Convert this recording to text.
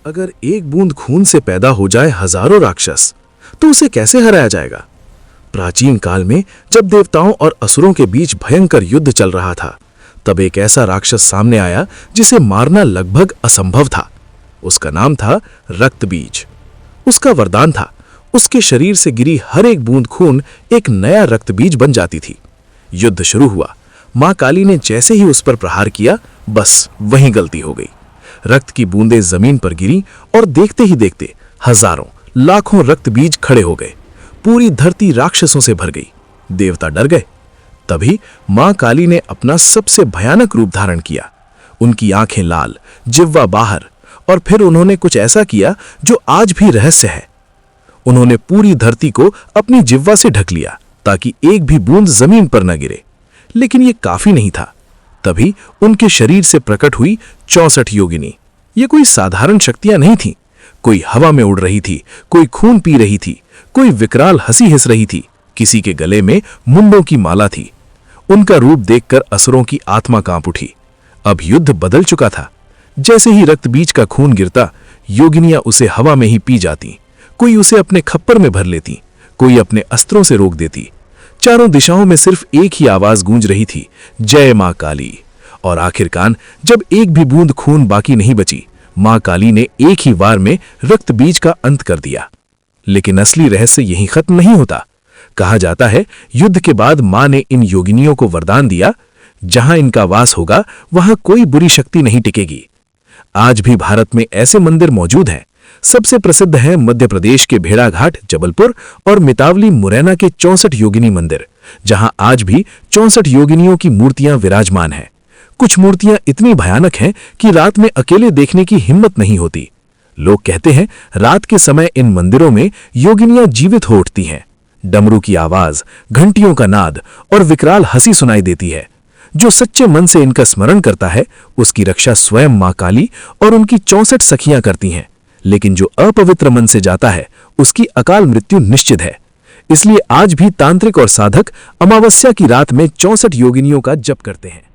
अगर एक बूंद खून से पैदा हो जाए हजारों राक्षस, तो उसे कैसे हराया जाएगा? प्राचीन काल में जब देवताओं और असुरों के बीच भयंकर युद्ध चल रहा था, तब एक ऐसा राक्षस सामने आया जिसे मारना लगभग असंभव था। उसका नाम था रक्तबीज। उसका वरदान था, उसके शरीर से गिरी हर एक बूंद खून एक नया रक्तबीज बन जाती थी। युद्ध शुरू हुआ। मां काली ने जैसे ही उस पर प्रहार किया, बस वहीं गलती हो गई। रक्त की बूंदें जमीन पर गिरी और देखते ही देखते हजारों लाखों रक्तबीज खड़े हो गए। पूरी धरती राक्षसों से भर गई। देवता डर गए। तभी मां काली ने अपना सबसे भयानक रूप धारण किया। उनकी आंखें लाल, जिह्वा बाहर, और फिर उन्होंने कुछ ऐसा किया जो आज भी रहस्य है। उन्होंने पूरी धरती को अपनी जिह्वा से ढक लिया ताकि एक भी बूंद जमीन पर न गिरे। लेकिन यह काफी नहीं था। तभी उनके शरीर से प्रकट हुई 64 योगिनी। ये कोई साधारण शक्तियां नहीं थीं। कोई हवा में उड़ रही थी, कोई खून पी रही थी, कोई विकराल हंसी हिस रही थी, किसी के गले में मुंडों की माला थी। उनका रूप देखकर असुरों की आत्मा कांप उठी। अब युद्ध बदल चुका था। जैसे ही रक्तबीज का खून गिरता, योगिनियां उसे हवा में ही पी जाती। कोई उसे अपने खप्पर में भर लेती, कोई अपने अस्त्रों से रोक देती। चारों दिशाओं में सिर्फ एक ही आवाज गूंज रही थी, जय मां काली। और आखिरकार जब एक भी बूंद खून बाकी नहीं बची, मां काली ने एक ही वार में रक्तबीज का अंत कर दिया। लेकिन असली रहस्य यहीं खत्म नहीं होता। कहा जाता है, युद्ध के बाद मां ने इन योगिनियों को वरदान दिया, जहां इनका वास होगा वहां कोई बुरी शक्ति नहीं टिकेगी। आज भी भारत में ऐसे मंदिर मौजूद हैं। सबसे प्रसिद्ध है मध्य प्रदेश के भेड़ाघाट, जबलपुर और मितावली, मुरैना के 64 योगिनी मंदिर, जहां आज भी 64 योगिनियों की मूर्तियां विराजमान हैं। कुछ मूर्तियां इतनी भयानक हैं कि रात में अकेले देखने की हिम्मत नहीं होती। लोग कहते हैं, रात के समय इन मंदिरों में योगिनियां जीवित हो उठती हैं। डमरू की आवाज, घंटियों का नाद और विकराल हंसी सुनाई देती है। जो सच्चे मन से इनका स्मरण करता है, उसकी रक्षा स्वयं मां काली और उनकी 64 सखियां करती हैं। लेकिन जो अपवित्र मन से जाता है, उसकी अकाल मृत्यु निश्चित है। इसलिए आज भी तांत्रिक और साधक अमावस्या की रात में 64 योगिनियों का जप करते हैं।